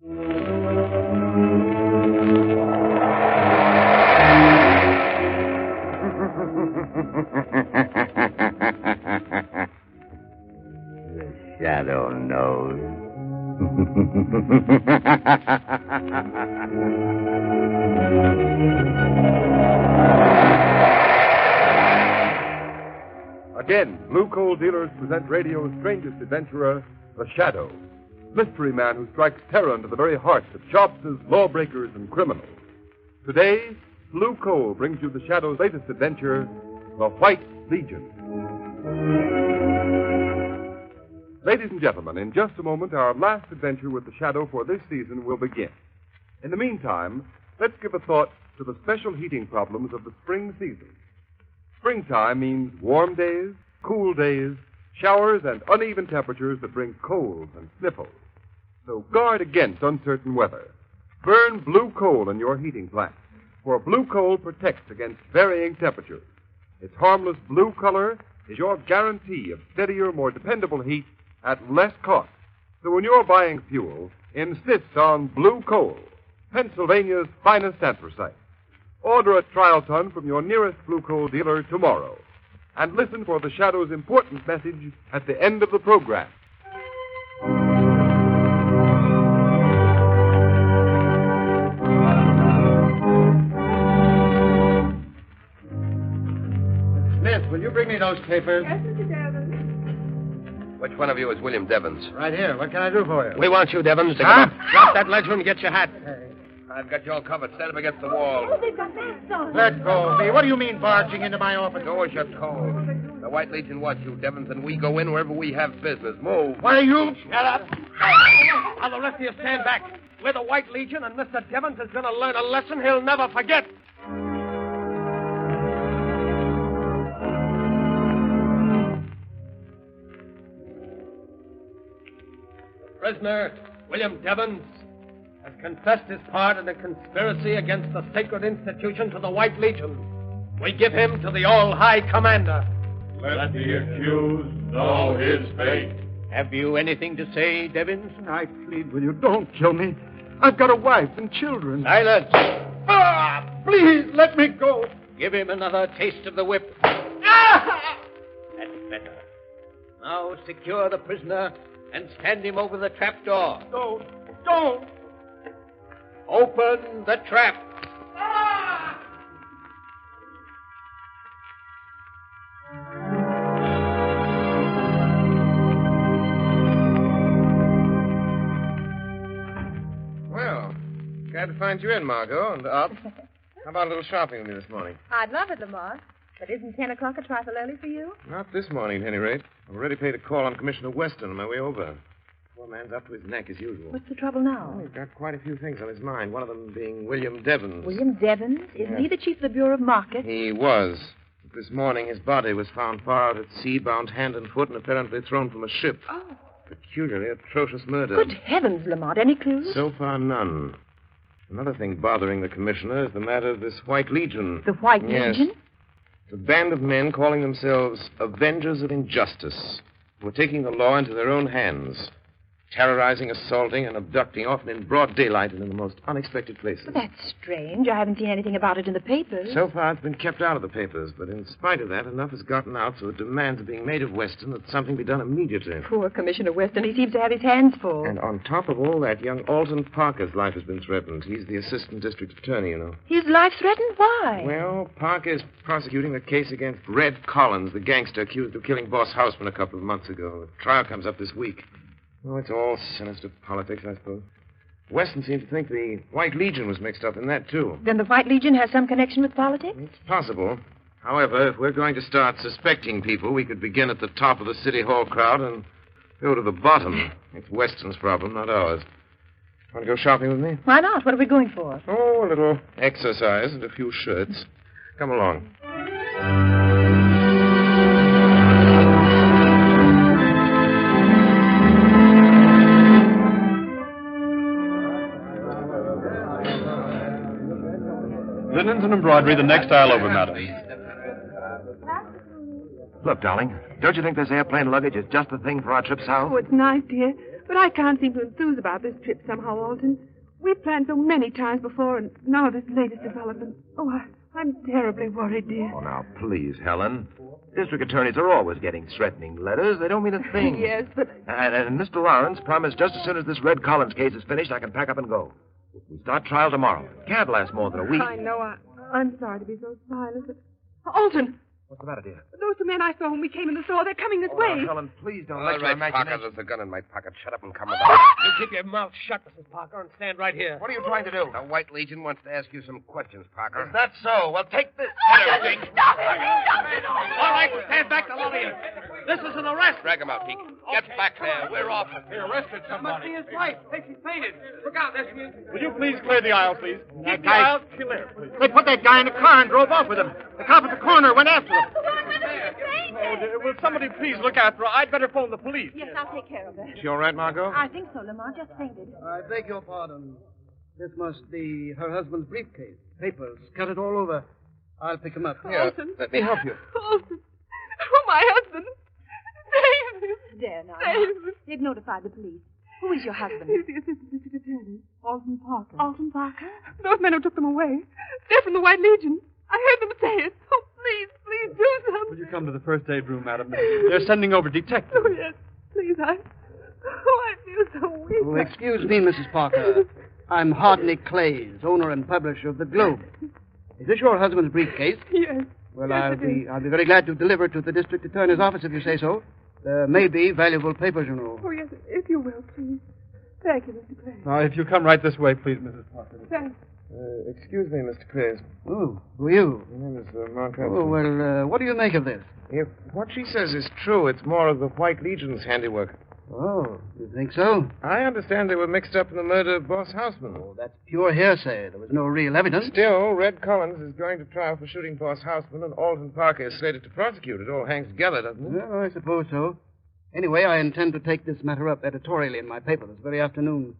The shadow knows. Again, Blue Coal Dealers present radio's strangest adventurer, the Shadow, mystery man who strikes terror into the very hearts of shopsters, lawbreakers, and criminals. Today, Blue Coal brings you the Shadow's latest adventure, the White Legion. Ladies and gentlemen, in just a moment, our last adventure with the Shadow for this season will begin. In the meantime, let's give a thought to the special heating problems of the spring season. Springtime means warm days, cool days, showers, and uneven temperatures that bring colds and sniffles. So guard against uncertain weather. Burn blue coal in your heating plant, for blue coal protects against varying temperatures. Its harmless blue color is your guarantee of steadier, more dependable heat at less cost. So when you're buying fuel, insist on blue coal, Pennsylvania's finest anthracite. Order a trial ton from your nearest Blue Coal dealer tomorrow. And listen for the Shadow's important message at the end of the program. Smith, will you bring me those papers? Yes, Mr. Devons. Which one of you is William Devons? Right here. What can I do for you? We want you, Devons, to Huh? come up. Drop that ledger and get your hat. Hey. I've got you all covered. Stand up against the wall. Oh, they've got masks on. Let go of me. What do you mean barging into my office? Do as you're told. The White Legion wants you, Devons, and we go in wherever we have business. Move. What are you? Shut up. Now, the rest of you stand back. We're the White Legion, and Mr. Devons is going to learn a lesson he'll never forget. Prisoner, William Devons, has confessed his part in a conspiracy against the sacred institution to the White Legion. We give him to the All-High Commander. Let the accused know his fate. Have you anything to say, Devons? I plead with you. Don't kill me. I've got a wife and children. Silence. Please, let me go. Give him another taste of the whip. That's better. Now secure the prisoner and stand him over the trapdoor. Don't. Open the trap. Well, glad to find you in, Margot. And up. How about a little shopping with me this morning? I'd love it, Lamont. But isn't 10 o'clock a trifle early for you? Not this morning, at any rate. I've already paid a call on Commissioner Weston on my way over. Poor man's up to his neck as usual. What's the trouble now? Oh, he's got quite a few things on his mind. One of them being William Devons. William Devons? Isn't he the chief of the Bureau of Markets? He was. But this morning, his body was found far out at sea, bound hand and foot, and apparently thrown from a ship. Oh. Peculiarly atrocious murder. Good heavens, Lamont. Any clues? So far, none. Another thing bothering the commissioner is the matter of this White Legion. The White Yes. Legion? It's a band of men calling themselves Avengers of Injustice, who are taking the law into their own hands, terrorizing, assaulting, and abducting, often in broad daylight and in the most unexpected places. Well, that's strange. I haven't seen anything about it in the papers. So far, it's been kept out of the papers, but in spite of that, enough has gotten out so that demands are being made of Weston that something be done immediately. Poor Commissioner Weston. He seems to have his hands full. And on top of all that, young Alton Parker's life has been threatened. He's the assistant district attorney, you know. His life threatened? Why? Well, Parker's prosecuting a case against Red Collins, the gangster accused of killing Boss Houseman a couple of months ago. The trial comes up this week. Oh, it's all sinister politics, I suppose. Weston seemed to think the White Legion was mixed up in that, too. Then the White Legion has some connection with politics? It's possible. However, if we're going to start suspecting people, we could begin at the top of the City Hall crowd and go to the bottom. It's Weston's problem, not ours. Want to go shopping with me? Why not? What are we going for? Oh, a little exercise and a few shirts. Come along. Linens and embroidery the next aisle over, madam. Look, darling, don't you think this airplane luggage is just the thing for our trip south? Oh, it's nice, dear. But I can't seem to enthuse about this trip somehow, Alton. We've planned so many times before, and now this latest development. Oh, I'm terribly worried, dear. Oh, now, please, Helen. District attorneys are always getting threatening letters. They don't mean a thing. Yes, but... And Mr. Lawrence promised just as soon as this Red Collins case is finished, I can pack up and go. We start trial tomorrow. Can't last more than a week. I know. I'm sorry to be so silent, but... Alton! What's the matter, dear? Those two men I saw when we came in the store, they're coming this way. Now, Helen, please don't All let your right, Parker, imagination... there's a gun in my pocket. Shut up and come about. You keep your mouth shut, Mrs. Parker, and stand right here. What are you trying to do? The White Legion wants to ask you some questions, Parker. Is that so? Well, take this. Stop it! Stop it! All right, stand back, the lot of you. This is an arrest. Drag him out, Pete. Get back there. We're off. He arrested somebody. Must be his wife. Think she's fainted. Look out, there she is. Will you please clear the aisle, please? Keep the aisle clear, please. They put that guy in the car and drove off with him. The cop at the corner went after him. Oh, dear, will somebody please look after her? I'd better phone the police. Yes, I'll take care of her. She all right, Margot? I think so, Lamont. Just fainted. I beg your pardon. This must be her husband's briefcase. Papers scattered all over. I'll pick them up. Yeah, Alton. let me help you. Alton. Oh, my husband. Save him. There now. Save him. They've notified the police. Who is your husband? He's the assistant district attorney, Orson Parker. Alton Parker? Those men who took them away. They're from the White Legion. I heard them say it. Oh, please do something. Would you come to the first aid room, madam? They're sending over detectives. Oh, yes. Please, I feel so weak. Oh, excuse me, Mrs. Parker. I'm Hardney Clays, owner and publisher of the Globe. Is this your husband's briefcase? Yes. Well, Yes, I'll be very glad to deliver it to the district attorney's office if you say so. There may be valuable papers, you know. Oh, yes, if you will, please. Thank you, Mr. Clay. Now, if you come right this way, please, Mrs. Parker. Thanks. Excuse me, Mr. Clays. Oh, who are you? My name is Montrose. Oh, well, what do you make of this? If what she says is true, it's more of the White Legion's handiwork. Oh, you think so? I understand they were mixed up in the murder of Boss Houseman. Oh, that's pure hearsay. There was no real evidence. Still, Red Collins is going to trial for shooting Boss Houseman, and Alton Parker is slated to prosecute. It all hangs together, doesn't it? Well, I suppose so. Anyway, I intend to take this matter up editorially in my paper this very afternoon.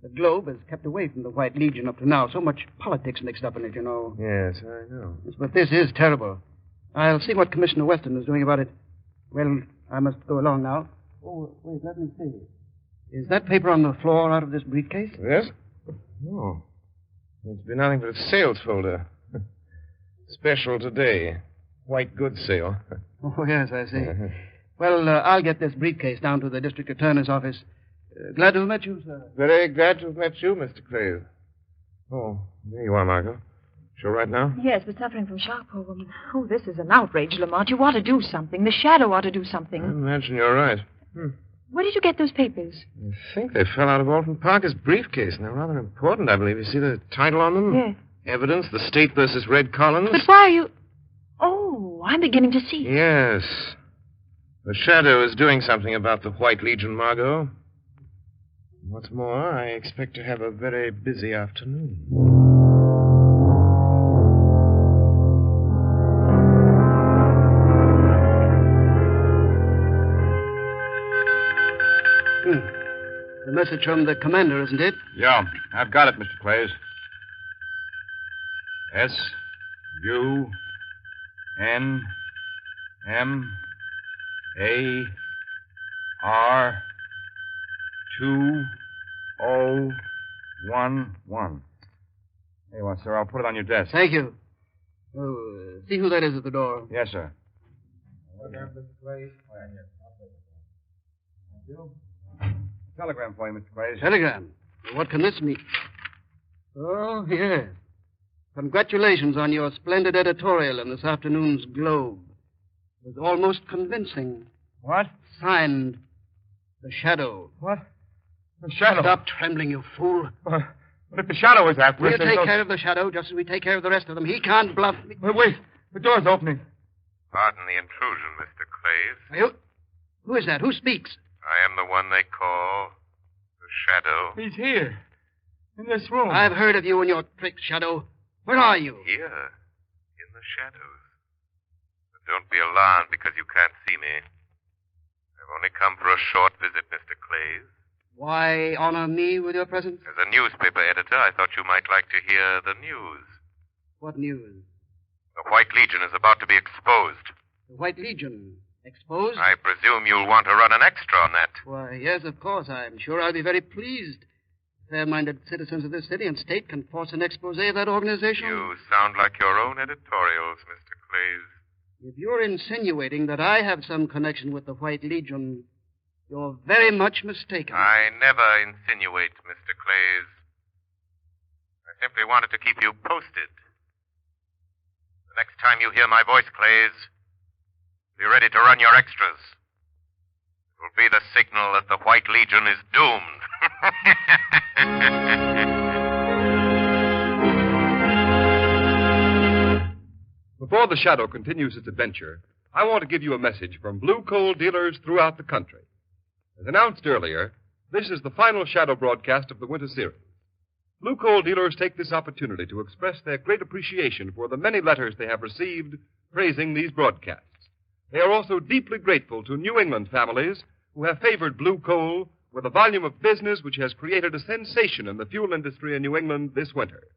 The Globe has kept away from the White Legion up to now. So much politics mixed up in it, you know. Yes, I know. Yes, but this is terrible. I'll see what Commissioner Weston is doing about it. Well, I must go along now. Oh, wait, let me see. Is that paper on the floor out of this briefcase? Yes? No. It's been nothing but a sales folder. Special today. White goods sale. Oh, yes, I see. Well, I'll get this briefcase down to the district attorney's office. Glad to have met you, sir. Very glad to have met you, Mr. Clay. Oh, there you are, Margot. Sure right now? Yes, but suffering from shock, poor woman. Oh, this is an outrage, Lamont. You ought to do something. The shadow ought to do something. I imagine you're right. Where did you get those papers? I think they fell out of Alton Parker's briefcase, and they're rather important, I believe. You see the title on them? Yes. Evidence, The State versus Red Collins. But why are you... Oh, I'm beginning to see. Yes. The shadow is doing something about the White Legion, Margot. What's more, I expect to have a very busy afternoon. The message from the commander, isn't it? Yeah, I've got it, Mr. Clays. S-U-N-M-A-R-2011. There you are, sir. I'll put it on your desk. Thank you. Oh, see who that is at the door. Yes, sir. Telegram for you, Mr. Clays. Telegram? What can this mean? Oh, yes. Congratulations on your splendid editorial in this afternoon's Globe. It was almost convincing. What? Signed, The Shadow. What? The Shadow? Stop trembling, you fool. But if the Shadow is after us... We'll take care of the Shadow just as we take care of the rest of them. He can't bluff me. Wait. The door's opening. Pardon the intrusion, Mr. Clays. Who is that? Who speaks? I am the one they call the Shadow. He's here. In this room. I've heard of you and your tricks, Shadow. Where are you? Here, in the shadows. But don't be alarmed because you can't see me. I've only come for a short visit, Mr. Clays. Why honor me with your presence? As a newspaper editor, I thought you might like to hear the news. What news? The White Legion is about to be exposed. The White Legion? Exposed? I presume you'll want to run an extra on that. Why, yes, of course. I'm sure I'll be very pleased. Fair-minded citizens of this city and state can force an expose of that organization. You sound like your own editorials, Mr. Clays. If you're insinuating that I have some connection with the White Legion, you're very much mistaken. I never insinuate, Mr. Clays. I simply wanted to keep you posted. The next time you hear my voice, Clays, be ready to run your extras. It will be the signal that the White Legion is doomed. Before the Shadow continues its adventure, I want to give you a message from blue coal dealers throughout the country. As announced earlier, this is the final Shadow broadcast of the winter series. Blue coal dealers take this opportunity to express their great appreciation for the many letters they have received praising these broadcasts. They are also deeply grateful to New England families who have favored blue coal with a volume of business which has created a sensation in the fuel industry in New England this winter.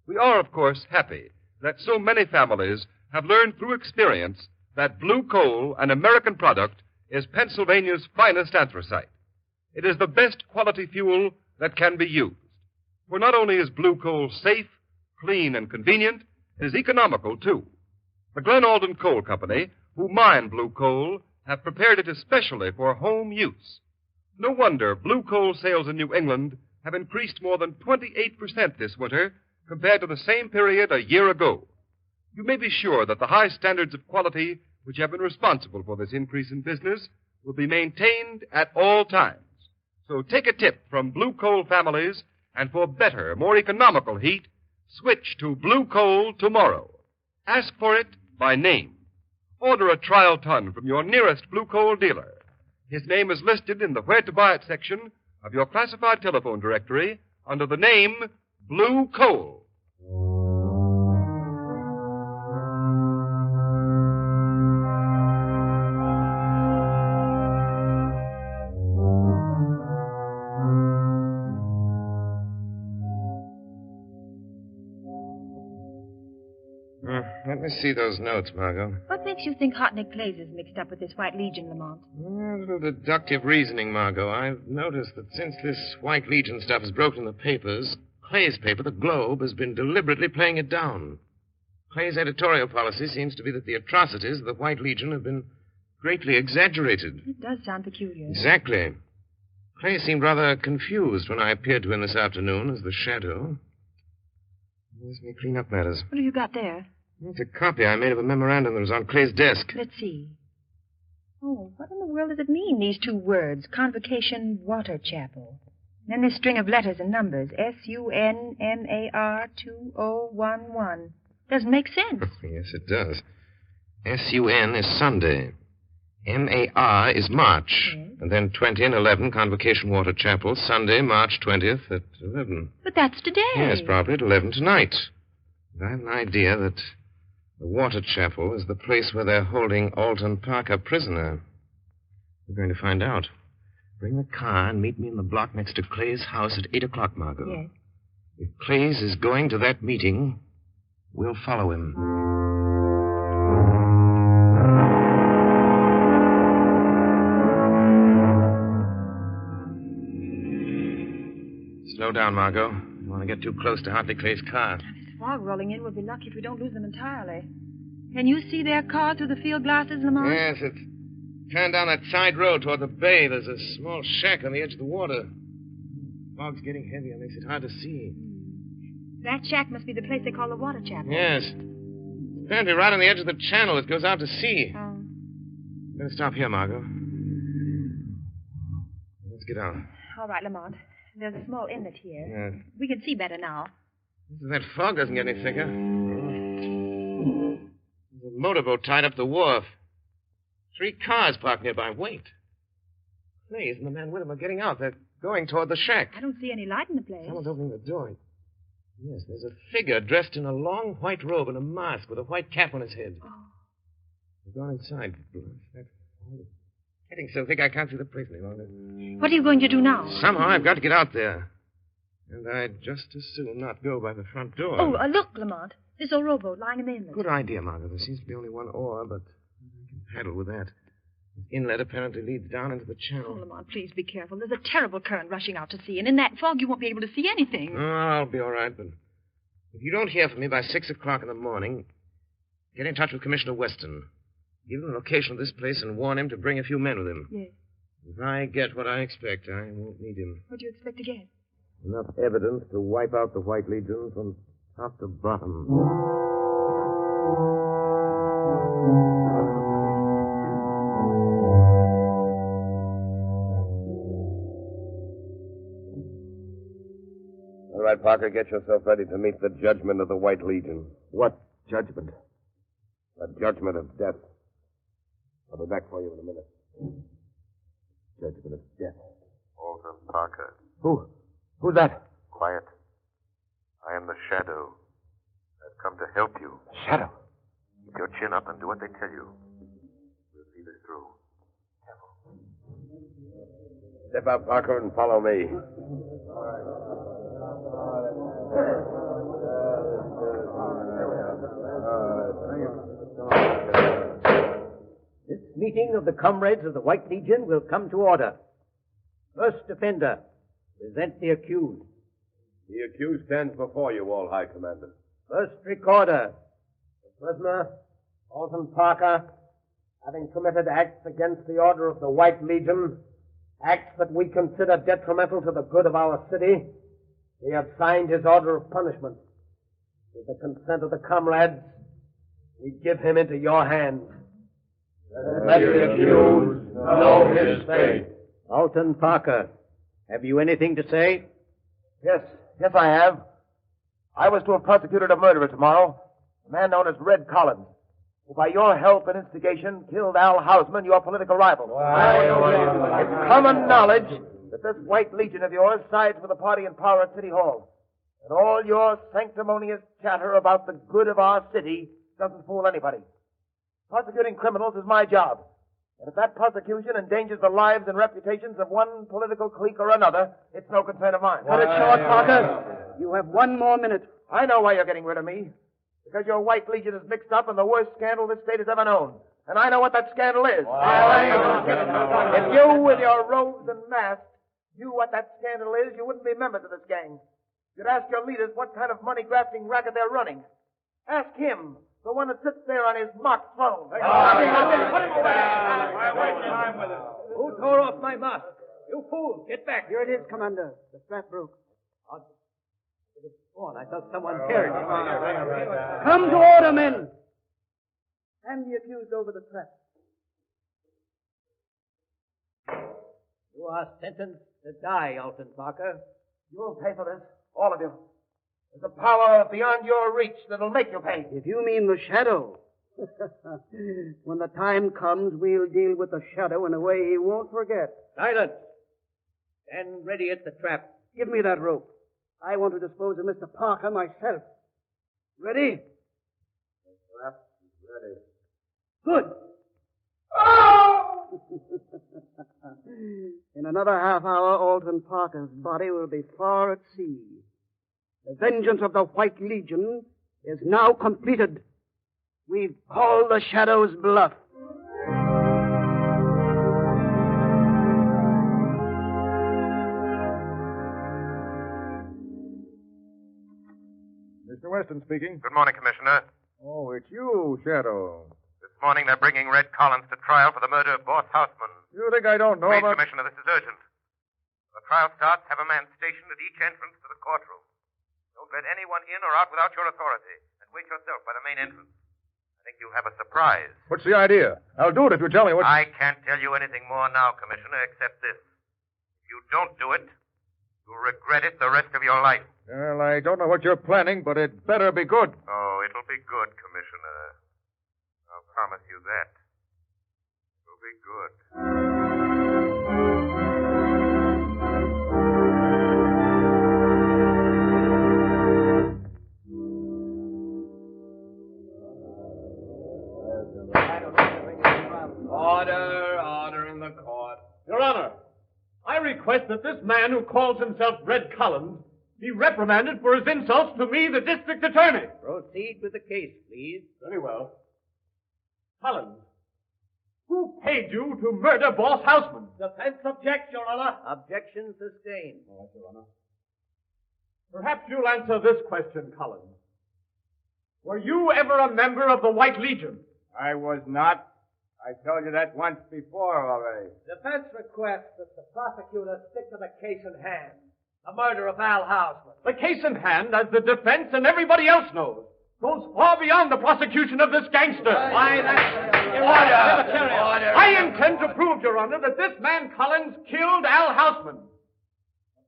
We are, of course, happy that so many families have learned through experience that blue coal, an American product, is Pennsylvania's finest anthracite. It is the best quality fuel that can be used. For not only is blue coal safe, clean, and convenient, it is economical, too. The Glen Alden Coal Company, who mine blue coal, have prepared it especially for home use. No wonder blue coal sales in New England have increased more than 28% this winter compared to the same period a year ago. You may be sure that the high standards of quality which have been responsible for this increase in business will be maintained at all times. So take a tip from blue coal families, and for better, more economical heat, switch to blue coal tomorrow. Ask for it by name. Order a trial ton from your nearest blue coal dealer. His name is listed in the Where to Buy It section of your classified telephone directory under the name Blue Coal. Let me see those notes, Margot. What makes you think Hot Nick Clays is mixed up with this White Legion, Lamont? A little deductive reasoning, Margot. I've noticed that since this White Legion stuff has broken in the papers, Clay's paper, the Globe, has been deliberately playing it down. Clay's editorial policy seems to be that the atrocities of the White Legion have been greatly exaggerated. It does sound peculiar. Exactly. Clay seemed rather confused when I appeared to him this afternoon as the Shadow. Let me clean up matters. What have you got there? It's a copy I made of a memorandum that was on Clay's desk. Let's see. Oh, what in the world does it mean, these two words? Convocation Water Chapel. Then this string of letters and numbers. SUNMAR2011. Doesn't make sense. Yes, it does. SUN is Sunday. MAR is March. Yes. And then 20 and 11, Convocation Water Chapel, Sunday, March 20th at 11. But that's today. Yes, probably at 11 tonight. I have an idea that the Water Chapel is the place where they're holding Alton Parker prisoner. We're going to find out. Bring the car and meet me in the block next to Clay's house at 8 o'clock, Margot. Yes. If Clay's is going to that meeting, we'll follow him. Slow down, Margot. You want to get too close to Hartley Clay's car. This fog rolling in. We'll be lucky if we don't lose them entirely. Can you see their car through the field glasses, Lamont? Yes, it's turned down that side road toward the bay. There's a small shack on the edge of the water. Fog's getting heavier. Makes it hard to see. That shack must be the place they call the Water Chapel. Yes. It's apparently right on the edge of the channel. It goes out to sea. Better stop here, Margot. Let's get out. All right, Lamont. There's a small inlet here. Yes. We can see better now. If that fog doesn't get any thicker. There's a motorboat tied up the wharf. 3 cars parked nearby. Wait. Clays and the man with him are getting out. They're going toward the shack. I don't see any light in the place. Someone's opening the door. Yes, there's a figure dressed in a long white robe and a mask with a white cap on his head. Oh. They've gone inside. That's getting so thick I can't see the place any longer. What are you going to do now? Somehow I've got to get out there. And I'd just as soon not go by the front door. Oh, look, Lamont. This old rowboat lying in the inlet. Good idea, Margaret. There seems to be only one oar, but I can paddle with that. This inlet apparently leads down into the Oh, channel. Lamont, please be careful. There's a terrible current rushing out to sea, and in that fog you won't be able to see anything. Oh, I'll be all right, but if you don't hear from me by 6 o'clock in the morning, get in touch with Commissioner Weston. Give him the location of this place and warn him to bring a few men with him. Yes. If I get what I expect, I won't need him. What do you expect to get? Enough evidence to wipe out the White Legion from top to bottom. All right, Parker, get yourself ready to meet the judgment of the White Legion. What judgment? The judgment of death. I'll be back for you in a minute. Judgment of death. Orson Parker. Who's that? Quiet. I am the Shadow. I've come to help you. Shadow. Keep your chin up and do what they tell you. We'll see this through. Step up, Parker, and follow me. This meeting of the comrades of the White Legion will come to order. First offender, present the accused. The accused stands before you, all High Commander. First recorder, the prisoner, Orson Parker, having committed acts against the order of the White Legion, acts that we consider detrimental to the good of our city, we have signed his order of punishment. With the consent of the comrades, we give him into your hands. Let the accused know his fate. Alton Parker, have you anything to say? Yes, I have. I was to have prosecuted a murderer tomorrow, a man known as Red Collins, who by your help and instigation killed Al Hausman, your political rival. It's common knowledge that this White Legion of yours sides with the party in power at City Hall. And all your sanctimonious chatter about the good of our city doesn't fool anybody. Prosecuting criminals is my job. And if that prosecution endangers the lives and reputations of one political clique or another, it's no concern of mine. Cut it short, Parker. You have 1 more minute. I know why you're getting rid of me. Because your White Legion is mixed up in the worst scandal this state has ever known. And I know what that scandal is. If you, with your robes and masks, knew what that scandal is, you wouldn't be members of this gang. You'd ask your leaders what kind of money-grafting racket they're running. Ask him, the one that sits there on his mock throne. Who tore off my mask? You fool, get back. Here it is, Commander. The strap broke. I thought someone teared it. Come to order, men. Hand the accused over the trap. You are sentenced to die, Alton Parker. You will pay for this, all of you. There's a power beyond your reach that'll make you pay. If you mean the Shadow, when the time comes, we'll deal with the Shadow in a way he won't forget. Silence. Stand ready at the trap. Give me that rope. I want to dispose of Mr. Parker myself. Ready? The trap is ready. Good. In another half hour, Alton Parker's body will be far at sea. The vengeance of the White Legion is now completed. We've called the Shadow's bluff. Mr. Weston speaking. Good morning, Commissioner. Oh, it's you, Shadow. This morning they're bringing Red Collins to trial for the murder of Boss Houseman. You think I don't know Please, about... Commissioner, this is urgent. When the trial starts, have a man stationed at each entrance to the courtroom. Don't let anyone in or out without your authority. And wait yourself by the main entrance. I think you'll have a surprise. What's the idea? I'll do it if you tell me what... I can't tell you anything more now, Commissioner, except this. If you don't do it, you'll regret it the rest of your life. Well, I don't know what you're planning, but it better be good. Oh, it'll be good, Commissioner. I'll promise you that. It'll be good. Order in the court. Your Honor, I request that this man who calls himself Red Collins be reprimanded for his insults to me, the district attorney. Proceed with the case, please. Very well. Collins, Who paid you to murder Boss Houseman? Defense objects, Your Honor. Objection sustained. All right, Your Honor. Perhaps you'll answer this question, Collins. Were you ever a member of the White Legion? I was not. I told you that once before already. Defense requests that the prosecutor stick to the case in hand. The murder of Al Houseman. The case in hand, as the defense and everybody else knows, goes far beyond the prosecution of this gangster. Why, that's... Order! I intend to prove, Your Honor, that this man Collins killed Al Houseman.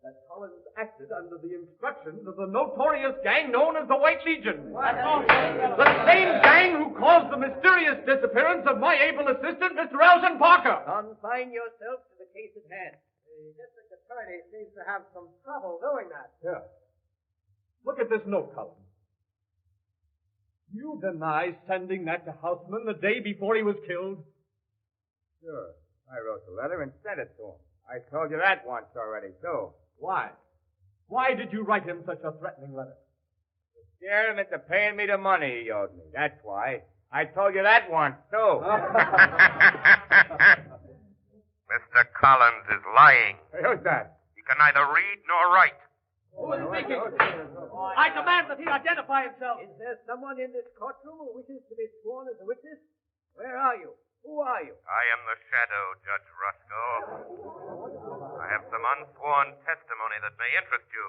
That Collins acted under the instructions of the notorious gang known as the White Legion. The same gang who caused the mysterious disappearance of my able assistant, Mr. Orson Parker. Confine yourself to the case at hand. The district attorney seems to have some trouble doing that. Yeah. Look at this note, Collins. You deny sending that to Houseman the day before he was killed? Sure. I wrote the letter and sent it to him. I told you that once already, too. Why? Why did you write him such a threatening letter? To scare him into paying me the money he owed me. That's why. I told you that once, too. Mr. Collins is lying. Hey, who's that? He can neither read nor write. Who is speaking? I demand that he identify himself. Is there someone in this courtroom who wishes to be sworn as a witness? Where are you? Who are you? I am the shadow, Judge Roscoe. I have some unsworn testimony that may interest you.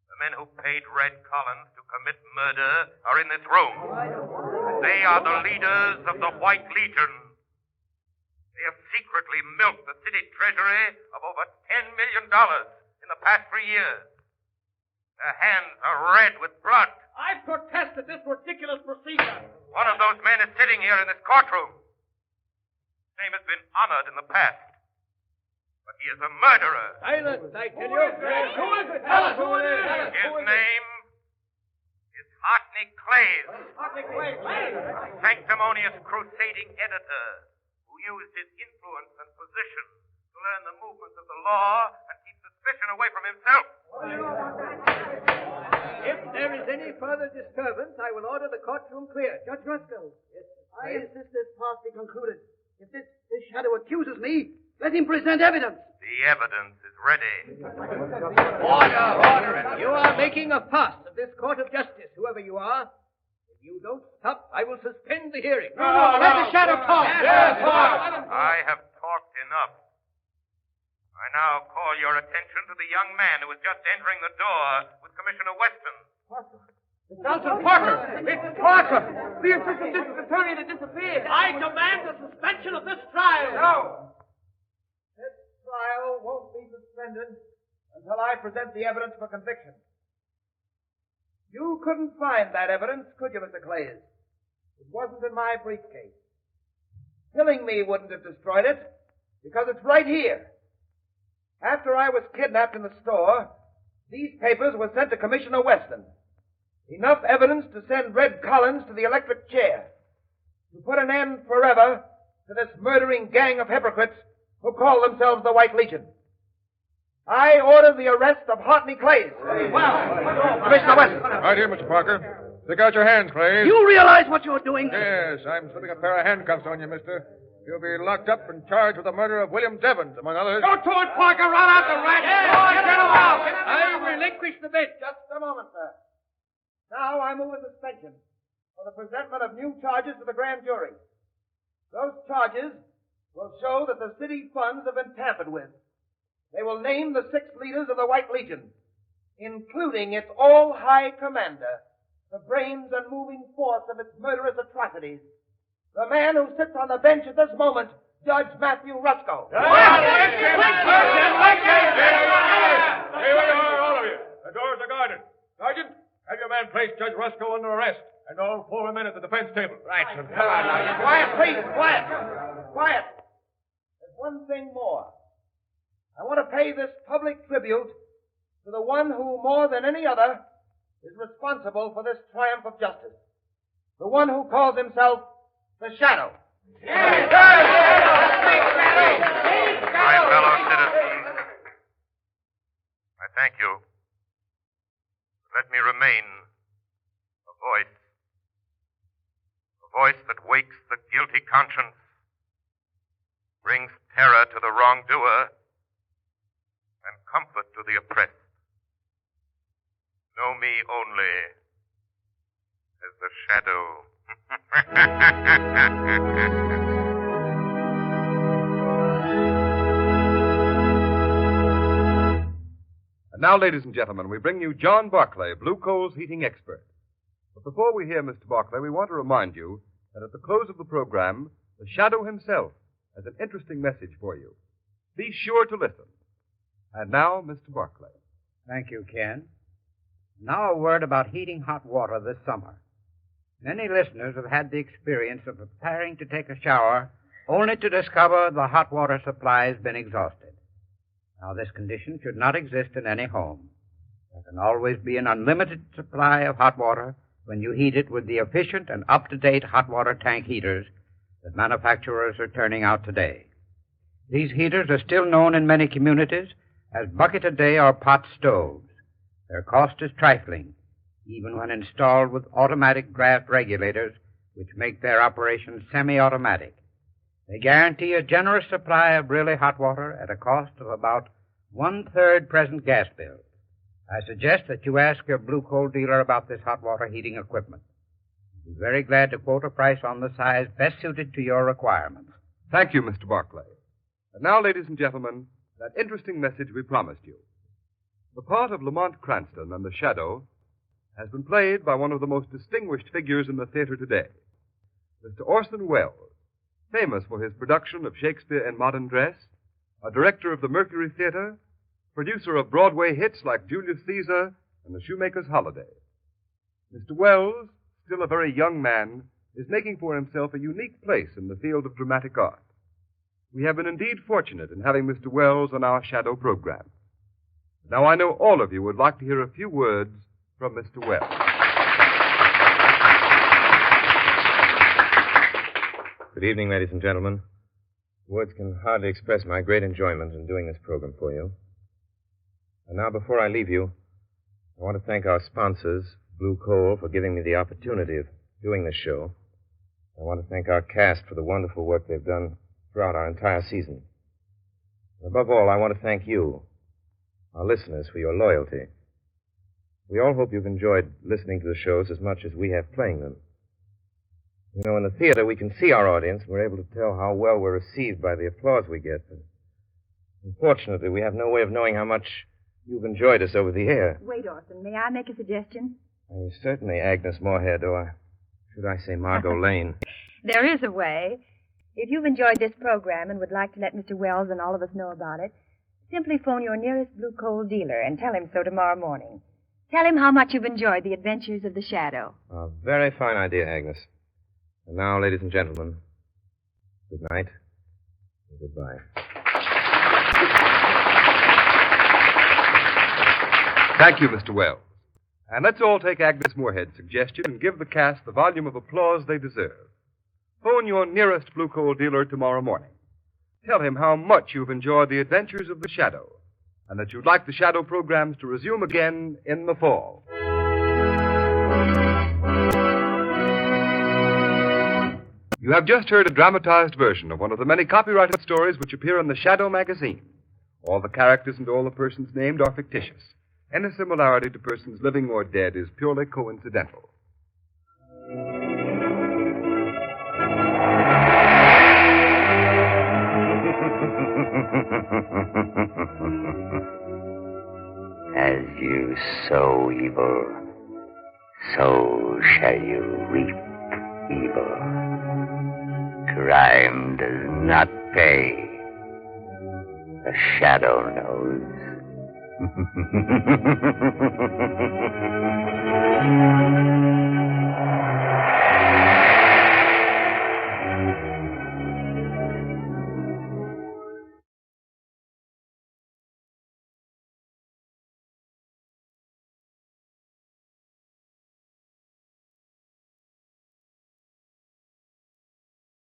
The men who paid Red Collins to commit murder are in this room. They are the leaders of the White Legion. They have secretly milked the city treasury of over $10 million in the past 3 years. Their hands are red with blood. I protest at this ridiculous procedure. One of those men is sitting here in this courtroom. His name has been honored in the past. But he is a murderer. Silence, I tell you. Who is it? Tell us who it is. His name is Hartney Clays. Hartney Clays. A sanctimonious crusading editor who used his influence and position to learn the movements of the law and keep suspicion away from himself. If there is any further disturbance, I will order the courtroom clear. Judge Roscoe. Yes, I insist this part be concluded. If this shadow accuses me, let him present evidence. The evidence is ready. Order. You are making a fuss of this court of justice, whoever you are. If you don't stop, I will suspend the hearing. Let the shadow talk. Yes, talk. I have talked enough. I now call your attention to the young man who was just entering the door with Commissioner Weston. It's Elton Parker. It's Parker, the assistant district attorney that disappeared. I demand the suspension of this trial. No. This trial won't be suspended until I present the evidence for conviction. You couldn't find that evidence, could you, Mr. Clays? It wasn't in my briefcase. Killing me wouldn't have destroyed it, because it's right here. After I was kidnapped in the store, these papers were sent to Commissioner Weston. Enough evidence to send Red Collins to the electric chair. To put an end forever to this murdering gang of hypocrites who call themselves the White Legion. I order the arrest of Hartney Clays. Commissioner Weston. Right here, Mr. Parker. Stick out your hands, Clay. You realize what you're doing? Yes, I'm slipping a pair of handcuffs on you, mister. You'll be locked up and charged with the murder of William Devons, among others. Go to it, Parker. Run out the rat. Get him out. I relinquish the bench. Just a moment, sir. Now I move a suspension for the presentment of new charges to the grand jury. Those charges will show that the city funds have been tampered with. They will name the 6 leaders of the White Legion, including its all-high commander, the brains and moving force of its murderous atrocities, the man who sits on the bench at this moment, Judge Matthew Roscoe. Here we are, all of you. The doors are guarded. Sergeant, have your man place Judge Roscoe under arrest, and all 4 men at the defense table. Right, sir. Come on now. Quiet, please. Quiet. Quiet. There's one thing more. I want to pay this public tribute to the one who, more than any other, is responsible for this triumph of justice. The one who calls himself the Shadow. My fellow citizens, I thank you. Let me remain a voice that wakes the guilty conscience brings terror to the wrongdoer and comfort to the oppressed. Know me only as the Shadow. And now, ladies and gentlemen, we bring you John Barclay, Blue Coal's heating expert. But before we hear Mr. Barclay, we want to remind you that at the close of the program, the Shadow himself has an interesting message for you. Be sure to listen. And now, Mr. Barclay. Thank you, Ken. Now a word about heating hot water this summer. Many listeners have had the experience of preparing to take a shower only to discover the hot water supply has been exhausted. Now, this condition should not exist in any home. There can always be an unlimited supply of hot water when you heat it with the efficient and up-to-date hot water tank heaters that manufacturers are turning out today. These heaters are still known in many communities as bucket-a-day or pot stoves. Their cost is trifling, even when installed with automatic draft regulators, which make their operation semi-automatic. They guarantee a generous supply of really hot water at a cost of about 1/3 present gas bills. I suggest that you ask your Blue Coal dealer about this hot water heating equipment. I'd be very glad to quote a price on the size best suited to your requirements. Thank you, Mr. Barclay. And now, ladies and gentlemen, that interesting message we promised you. The part of Lamont Cranston and the Shadow has been played by one of the most distinguished figures in the theater today, Mr. Orson Welles, famous for his production of Shakespeare in Modern Dress, a director of the Mercury Theater, producer of Broadway hits like Julius Caesar and The Shoemaker's Holiday. Mr. Welles, still a very young man, is making for himself a unique place in the field of dramatic art. We have been indeed fortunate in having Mr. Welles on our Shadow program. Now, I know all of you would like to hear a few words from Mr. Welles. Good evening, ladies and gentlemen. Words can hardly express my great enjoyment in doing this program for you. And now, before I leave you, I want to thank our sponsors, Blue Coal, for giving me the opportunity of doing this show. I want to thank our cast for the wonderful work they've done throughout our entire season. And above all, I want to thank you, our listeners, for your loyalty. We all hope you've enjoyed listening to the shows as much as we have playing them. You know, in the theater, we can see our audience. We're able to tell how well we're received by the applause we get. But unfortunately, we have no way of knowing how much you've enjoyed us over the air. Wait, Orson, may I make a suggestion? Certainly, Agnes Moorhead, or should I say Margot Lane. There is a way. If you've enjoyed this program and would like to let Mr. Welles and all of us know about it, simply phone your nearest Blue Coal dealer and tell him so tomorrow morning. Tell him how much you've enjoyed the adventures of the Shadow. A very fine idea, Agnes. And now, ladies and gentlemen, good night and goodbye. Thank you, Mr. Welles. And let's all take Agnes Moorhead's suggestion and give the cast the volume of applause they deserve. Phone your nearest Blue Coal dealer tomorrow morning. Tell him how much you've enjoyed the adventures of the Shadow, and that you'd like the Shadow programs to resume again in the fall. You have just heard a dramatized version of one of the many copyrighted stories which appear in the Shadow magazine. All the characters and all the persons named are fictitious. Any similarity to persons living or dead is purely coincidental. As you sow evil, so shall you reap evil. Crime does not pay. The Shadow knows.